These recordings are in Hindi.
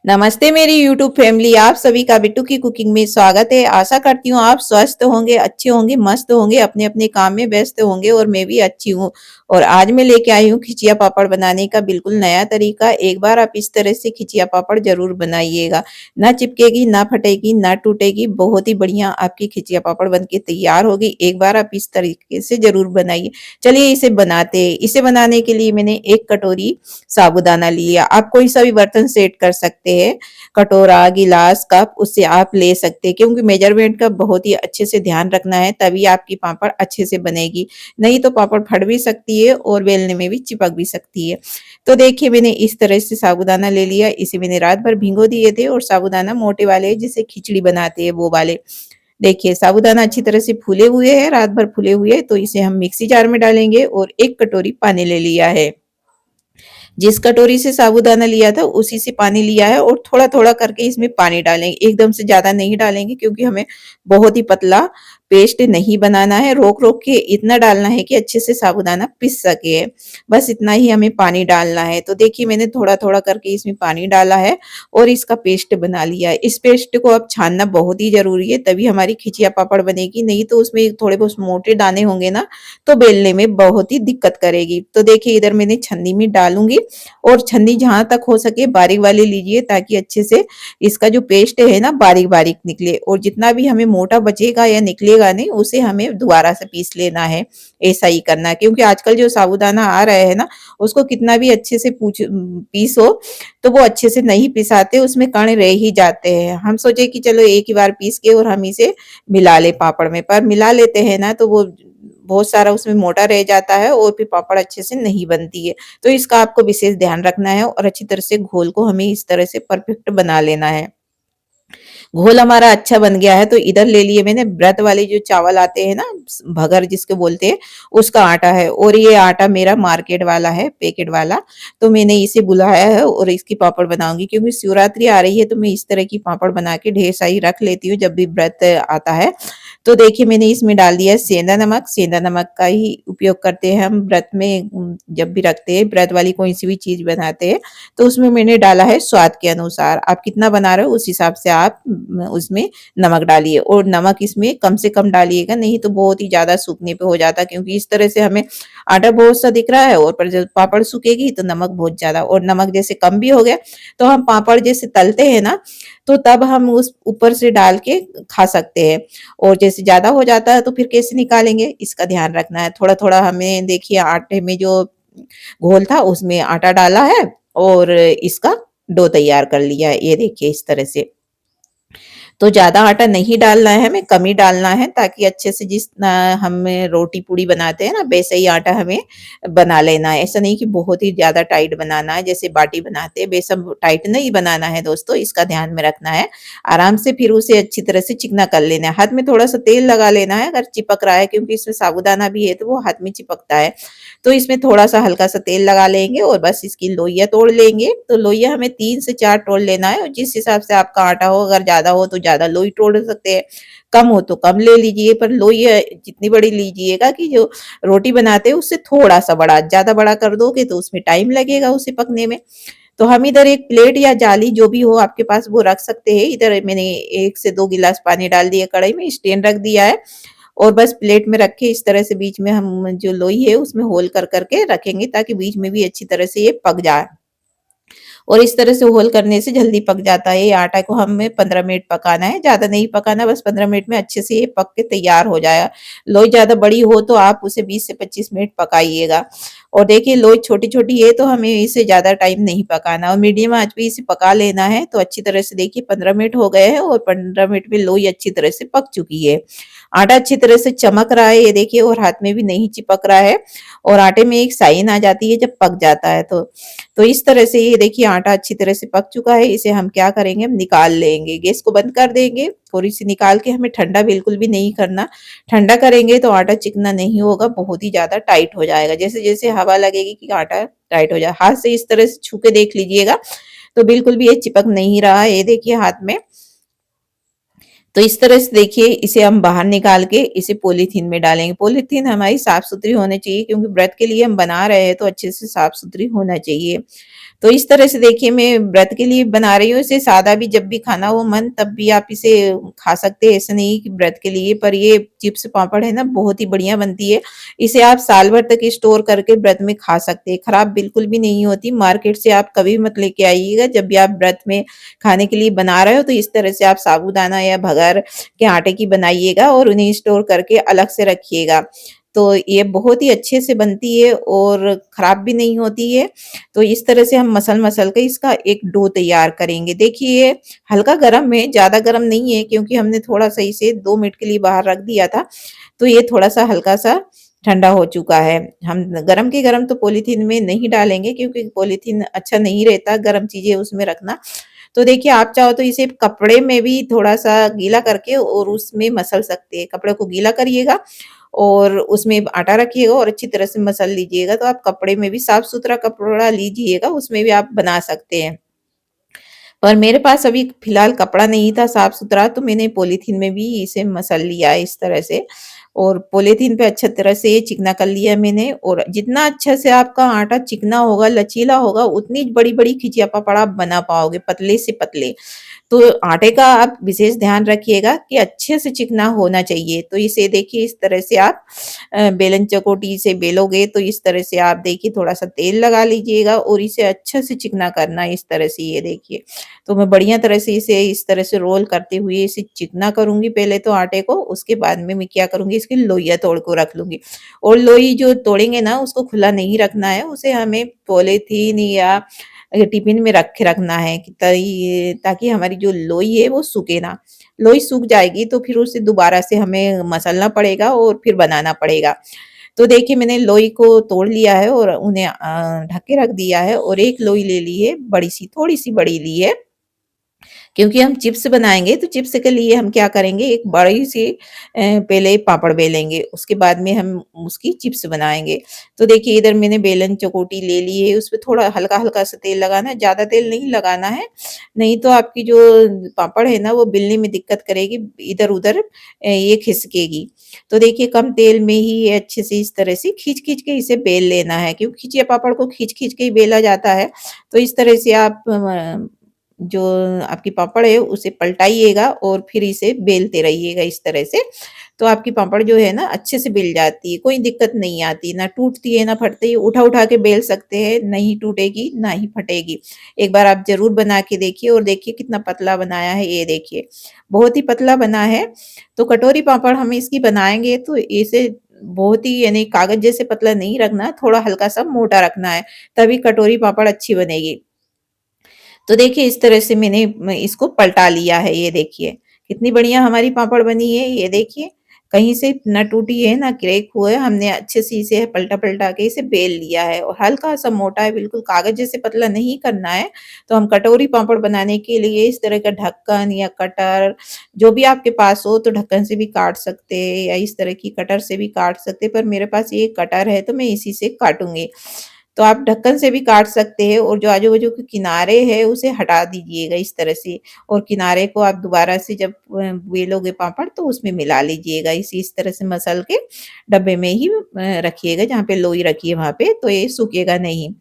नमस्ते मेरी यूट्यूब फैमिली, आप सभी का बिट्टू की कुकिंग में स्वागत है। आशा करती हूँ आप स्वस्थ होंगे, अच्छे होंगे, मस्त होंगे, अपने अपने काम में व्यस्त होंगे और मैं भी अच्छी हूँ। और आज मैं लेके आई हूँ खिचिया पापड़ बनाने का बिल्कुल नया तरीका। एक बार आप इस तरह से खिचिया पापड़ जरूर बनाइएगा। ना चिपकेगी, ना फटेगी, ना टूटेगी। बहुत ही बढ़िया आपकी खिचिया पापड़ बनके तैयार होगी। एक बार आप इस तरीके से जरूर बनाइए। चलिए इसे बनाते हैं। इसे बनाने के लिए मैंने 1 कटोरी साबूदाना लिया। आप कोई सा भी बर्तन सेट कर सकते हैं, कटोरा, गिलास, कप, उससे आप ले सकते हैं, क्योंकि मेजरमेंट का बहुत ही अच्छे से ध्यान रखना है, तभी आपकी पापड़ अच्छे से बनेगी। नहीं तो पापड़ फट भी सकती है और बेलने में भी चिपक भी सकती है। तो देखिए मैंने इस तरह से साबूदाना ले लिया। इसे मैंने रात भर भिगो दिए थे। और साबूदाना मोटे वाले जिसे खिचड़ी बनाते हैं वो वाले। देखिए साबूदाना अच्छी तरह से फूले हुए हैं, रात भर फूले हुए हैं, तो इसे हम मिक्सी जार में डालेंगे। और 1 कटोरी पानी ले लिया है। जिस कटोरी से साबूदाना लिया था उसी से पानी लिया है। और थोड़ा-थोड़ा करके इसमें पानी डालेंगे, एकदम से ज़्यादा नहीं डालेंगे, क्योंकि हमें बहुत ही पतला पेस्ट नहीं बनाना है। रोक-रोक के इतना डालना है कि अच्छे से साबूदाना पिस सके। बस इतना ही हमें पानी डालना है। तो देखिए मैंने थोड़ा-थोड़ा करके इसमें पानी डाला है और इसका पेस्ट बना लिया है। इस पेस्ट को अब छानना बहुत ही ज़रूरी है, तभी हमारी खिचिया पापड़ बनेगी। नहीं तो उसमें थोड़े बहुत मोटे दाने होंगे ना, तो बेलने में बहुत ही दिक्कत करेगी। तो देखिए इधर मैंने छन्नी में डालूंगी। और छन्नी जहां तक हो सके बारीक वाली लीजिए, ताकि अच्छे से इसका जो पेस्ट है ना बारीक बारीक निकले। और जितना भी हमें मोटा बचेगा या निकलेगा नहीं, उसे हमें दोबारा से पीस लेना है। ऐसा ही करना है, क्योंकि आजकल जो साबूदाना आ रहे हैं ना, उसको कितना भी अच्छे से पीसो तो वो अच्छे से नहीं पिसाते, उसमें कण रह ही जाते हैं। हम सोचे कि चलो एक ही बार पीस के और हम इसे मिला ले पापड़ में, पर मिला लेते हैं ना तो वो बहुत सारा उसमें मोटा रह जाता है और फिर पापड़ अच्छे से नहीं बनती है। तो इसका आपको विशेष ध्यान रखना है। और अच्छी तरह से घोल को हमें इस तरह से परफेक्ट बना लेना है। घोल हमारा अच्छा बन गया है, तो इधर ले लिए मैंने व्रत वाले जो चावल आते हैं ना, भगर जिसके बोलते हैं, उसका आटा है। और ये आटा मेरा मार्केट वाला है, पैकेट वाला। तो मैंने इसे बुलाया है और इसकी पापड़ बनाऊंगी, क्योंकि शिवरात्रि आ रही है तो मैं इस तरह की पापड़ बना के ढेर सारी रख लेती हूँ जब भी व्रत आता है। तो देखिए मैंने इसमें डाल दिया है सेंधा नमक। सेंधा नमक का ही उपयोग करते हैं हम व्रत में। जब भी रखते हैं व्रत वाली कोई सी भी चीज बनाते हैं, तो उसमें मैंने डाला है स्वाद के अनुसार। आप कितना बना रहे हो उस हिसाब से आप उसमें नमक डालिए। और नमक इसमें कम से कम डालिएगा, नहीं तो बहुत ही ज़्यादा सूखने पे हो जाता है, क्योंकि इस तरह से हमें आटा बहुत सा दिख रहा है और पर जब पापड़ सूखेगी तो नमक बहुत ज़्यादा। और नमक जैसे कम भी हो गया तो हम पापड़ जैसे तलते हैं ना, तो तब हम उस ऊपर से डाल के खा सकते हैं। और जैसे ज़्यादा हो जाता है तो फिर कैसे निकालेंगे, इसका ध्यान रखना है। थोड़ा-थोड़ा हमें देखिए आटे में जो घोल था उसमें आटा डाला है और इसका डो तैयार कर लिया है। ये देखिए इस तरह से। तो ज़्यादा आटा नहीं डालना है हमें, कम ही डालना है, ताकि अच्छे से हम रोटी पूड़ी बनाते हैं ना, वैसे ही आटा हमें बना लेना है। ऐसा नहीं कि बहुत ही ज़्यादा टाइट बनाना है जैसे बाटी बनाते हैं, बेसन टाइट नहीं बनाना है दोस्तों, इसका ध्यान में रखना है। आराम से फिर उसे अच्छी तरह से चिकना कर लेना है। हाथ में थोड़ा-सा तेल लगा लेना है अगर चिपक रहा है, क्योंकि इसमें साबूदाना भी है तो वो हाथ में चिपकता है। तो इसमें थोड़ा-सा हल्का-सा तेल लगा लेंगे और बस इसकी लोइयाँ तोड़ लेंगे। तो लोइयाँ हमें 3 से 4 तोड़ लेना है, और जिस हिसाब से आपका आटा हो, अगर ज़्यादा हो तो ज़्यादा लोई तोड़ सकते हैं, कम हो तो कम ले लीजिए। पर लोई जितनी बड़ी लीजिएगा कि जो रोटी बनाते हैं उससे थोड़ा-सा बड़ा, ज़्यादा बड़ा कर दोगे तो उसमें टाइम लगेगा उसे पकने में। तो हम इधर एक प्लेट या जाली जो भी हो आपके पास वो रख सकते हैं। इधर मैंने 1 से 2 गिलास पानी डाल दिया कढ़ाई में, स्टैंड रख दिया है। और बस प्लेट में रख के इस तरह से बीच में हम जो लोई है उसमें होल कर करके रखेंगे, ताकि बीच में भी अच्छी तरह से ये पक जाए। और इस तरह से होल करने से जल्दी पक जाता है। ये आटा को हमें 15 मिनट पकाना है, ज़्यादा नहीं पकाना, बस 15 मिनट में अच्छे से ये पक के तैयार हो जाएगा। लोई ज़्यादा बड़ी हो तो आप उसे 20 से 25 मिनट पकाइएगा। और देखिए लोई छोटी-छोटी है तो हमें इसे ज़्यादा टाइम नहीं पकाना, और मीडियम आँच पे इसे पका लेना है। तो अच्छी तरह से देखिए 15 मिनट हो गए हैं और 15 मिनट में लोई अच्छी तरह से पक चुकी है। आटा अच्छी तरह से चमक रहा है ये देखिए, और हाथ में भी नहीं चिपक रहा है। और आटे में एक शाइन आ जाती है जब पक जाता है तो इस तरह से ये देखिए आटा अच्छी तरह से पक चुका है। इसे हम क्या करेंगे, हम निकाल लेंगे, गैस को बंद कर देंगे और इसे निकाल के हमें ठंडा बिल्कुल भी नहीं करना। ठंडा करेंगे तो आटा चिकना नहीं होगा, बहुत ही ज़्यादा टाइट हो जाएगा। जैसे-जैसे हवा लगेगी कि आटा टाइट हो जाए, हाथ से इस तरह से छू के देख लीजिएगा, तो बिल्कुल भी ये चिपक नहीं रहा है। ये देखिए हाथ में। तो इस तरह से देखिए इसे हम बाहर निकाल के इसे पॉलीथीन में डालेंगे। पॉलीथीन हमारी साफ-सुथरी होनी चाहिए, क्योंकि व्रत के लिए हम बना रहे हैं तो अच्छे से साफ-सुथरी होना चाहिए। तो इस तरह से देखिए मैं व्रत के लिए बना रही हूँ इसे, सादा भी जब भी खाना हो मन तब भी आप इसे खा सकते हैं, ऐसा नहीं कि व्रत के लिए। पर ये चिप्स पापड़ है ना बहुत ही बढ़िया बनती है। इसे आप साल भर तक स्टोर करके व्रत में खा सकते हैं, खराब बिल्कुल भी नहीं होती। मार्केट से आप कभी मत लेके आइएगा, जब भी आप व्रत में खाने के लिए बना रहे हो तो इस तरह से आप साबूदाना या भगर के आटे की बनाइएगा और उन्हें स्टोर करके अलग से रखिएगा। तो ये बहुत ही अच्छे से बनती है और खराब भी नहीं होती है। तो इस तरह से हम मसल-मसल के इसका एक डो तैयार करेंगे। देखिए हल्का गरम है, ज़्यादा गरम नहीं है, क्योंकि हमने थोड़ा-सा इसे 2 मिनट के लिए बाहर रख दिया था। तो ये थोड़ा-सा हल्का-सा ठंडा हो चुका है। हम गरम के गरम तो पॉलीथीन में नहीं डालेंगे, क्योंकि पॉलीथीन अच्छा नहीं रहता गरम चीज़ें उसमें रखना। तो देखिए आप चाहो तो इसे कपड़े में भी थोड़ा-सा गीला करके और उसमें मसल सकते हैं। कपड़े को गीला करिएगा और उसमें आटा रखिएगा और अच्छी तरह से मसल लीजिएगा। तो आप कपड़े में भी साफ-सुथरा कपड़ा लीजिएगा, उसमें भी आप बना सकते हैं। पर मेरे पास अभी फ़िलहाल कपड़ा नहीं था साफ-सुथरा, तो मैंने पॉलीथीन में भी इसे मसल लिया है इस तरह से, और पॉलीथीन पे अच्छी तरह से चिकना कर लिया मैंने। और जितना अच्छा से आपका आटा चिकना होगा, लचीला होगा, उतनी बड़ी-बड़ी खिचिया पापड़ आप बना पाओगे, पतले से पतले। तो आटे का आप विशेष ध्यान रखिएगा कि अच्छे से चिकना होना चाहिए। तो इसे देखिए इस तरह से आप बेलन चकोटी से बेलोगे तो इस तरह से आप देखिए थोड़ा-सा तेल लगा लीजिएगा और इसे अच्छे से चिकना करना है इस तरह से, ये देखिए। तो मैं बढ़िया तरह से इसे इस तरह से रोल करते हुए इसे चिकना करूँगी पहले तो आटे को, उसके बाद में मैं क्या करूँगी इसकी लोइयाँ तोड़ को रख लूँगी। और लोई जो तोड़ेंगे ना उसको खुला नहीं रखना है, उसे हमें पॉलीथीन या टिफ़िन में रख के रखना है कि तई ताकि हमारी जो लोई है वो सूखे ना। लोई सूख जाएगी तो फिर उसे दोबारा से हमें मसलना पड़ेगा और फिर बनाना पड़ेगा। तो देखिए मैंने लोई को तोड़ लिया है और उन्हें ढक के रख दिया है, और एक लोई ले ली है बड़ी-सी, थोड़ी-सी बड़ी ली है। क्योंकि हम चिप्स बनाएँगे तो चिप्स के लिए हम क्या करेंगे, एक बड़ी-सी पहले पापड़ बेलेंगे, उसके बाद में हम उसकी चिप्स बनाएँगे। तो देखिए इधर मैंने बेलन चकोटी ले ली है, उसपे थोड़ा हल्का-हल्का सा तेल लगाना है, ज़्यादा तेल नहीं लगाना है, नहीं तो आपकी जो पापड़ है ना वो बेलने में दिक्कत करेगी, इधर-उधर ये खिसकेगी। तो देखिए कम तेल में ही ये अच्छे से इस तरह से खींच-खींच के इसे बेल लेना है, क्योंकि खिचिया पापड़ को खींच-खींच के ही बेला जाता है। तो इस तरह से आप जो आपकी पापड़ है उसे पलटाइएगा और फिर इसे बेलते रहिएगा इस तरह से। तो आपकी पापड़ जो है ना अच्छे से बेल जाती है, कोई दिक्कत नहीं आती, ना टूटती है, ना फटती है, उठा-उठा के बेल सकते हैं, नहीं टूटेगी, ना ही फटेगी। एक बार आप ज़रूर बना के देखिए और देखिए कितना पतला बनाया है, ये देखिए। बहुत ही पतला बना है। तो कटोरी पापड़ हम इसकी बनाएँगे तो इसे बहुत ही यानी कागज़ जैसे पतला नहीं रखना, थोड़ा हल्का-सा मोटा रखना है, तभी कटोरी पापड़ अच्छी बनेगी। तो देखिए इस तरह से मैंने इसको पलटा लिया है, ये देखिए। कितनी बढ़िया हमारी पापड़ बनी है, ये देखिए। कहीं से ना टूटी है, ना क्रैक हुआ है, हमने अच्छे से इसे पलटा-पलटा के इसे बेल लिया है और हल्का-सा मोटा है, बिल्कुल कागज़ जैसे पतला नहीं करना है। तो हम कटोरी पापड़ बनाने के लिए इस तरह का ढक्कन या कटर, जो भी आपके पास हो, तो ढक्कन से भी काट सकते हैं या इस तरह की कटर से भी काट सकते हैं, पर मेरे पास ये कटर है, तो मैं इसी से काटूँगी। तो आप ढक्कन से भी काट सकते हैं और जो आजू-बाजू के किनारे हैं उसे हटा दीजिएगा इस तरह से, और किनारे को आप दोबारा से जब बेलोगे पापड़ तो उसमें मिला लीजिएगा, इस तरह से मसल के डब्बे में ही रखिएगा, जहाँ पे लोई रखी है वहाँ पे, तो ये सूखेगा नहीं।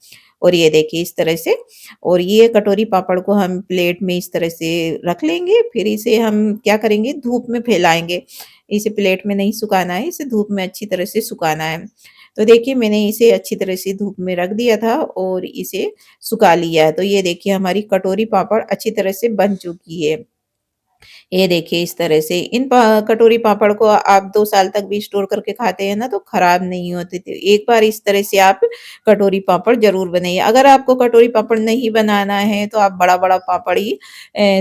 और ये देखिए इस तरह से, और ये कटोरी पापड़ को हम प्लेट में इस तरह से रख लेंगे, फिर इसे हम क्या करेंगे, धूप में फैलाएँगे। इसे प्लेट में नहीं सुखाना है, इसे धूप में अच्छी तरह से सुखाना है। तो देखिए मैंने इसे अच्छी तरह से धूप में रख दिया था और इसे सुखा लिया है। तो ये देखिए हमारी कटोरी पापड़ अच्छी तरह से बन चुकी है। ये देखिए इस तरह से इन कटोरी पापड़ को आप 2 साल तक भी स्टोर करके खाते हैं ना तो खराब नहीं होते थे। एक बार इस तरह से आप कटोरी पापड़ ज़रूर बनाइए। अगर आपको कटोरी पापड़ नहीं बनाना है तो आप बड़ा-बड़ा पापड़ ही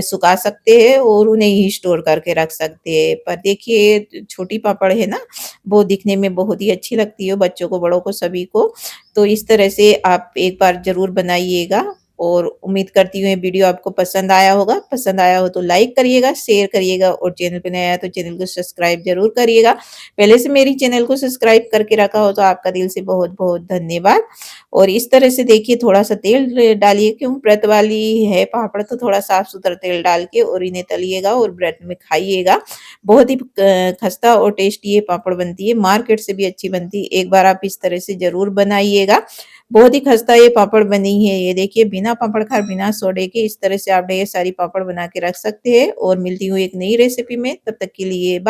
सुखा सकते हैं और उन्हें ही स्टोर करके रख सकते हैं। पर देखिए छोटी पापड़ है ना, वो दिखने में बहुत ही अच्छी लगती है बच्चों को, बड़ों को, सभी को। तो इस तरह से आप एक बार ज़रूर बनाइएगा और उम्मीद करती हूँ ये वीडियो आपको पसंद आया होगा। पसंद आया हो तो लाइक करिएगा, शेयर करिएगा और चैनल पे नया है तो चैनल को सब्सक्राइब ज़रूर करिएगा। पहले से मेरी चैनल को सब्सक्राइब करके रखा हो तो आपका दिल से बहुत-बहुत धन्यवाद। और इस तरह से देखिए थोड़ा-सा तेल डालिए, क्यों व्रत वाली है पापड़ तो थोड़ा साफ-सुथरा तेल डाल के और इन्हें तलिएगा और व्रत में खाइएगा। बहुत ही खस्ता और टेस्टी ये पापड़ बनती है, मार्केट से भी अच्छी बनती है। एक बार आप इस तरह से ज़रूर बनाइएगा। बहुत ही खस्ता ये पापड़ बनी है, ये देखिए बिना बिना पापड़ खाए, बिना सोडे के इस तरह से आप ढेर सारी पापड़ बना के रख सकते हैं और मिलती हूँ एक नई रेसिपी में, तब तक के लिए बाय।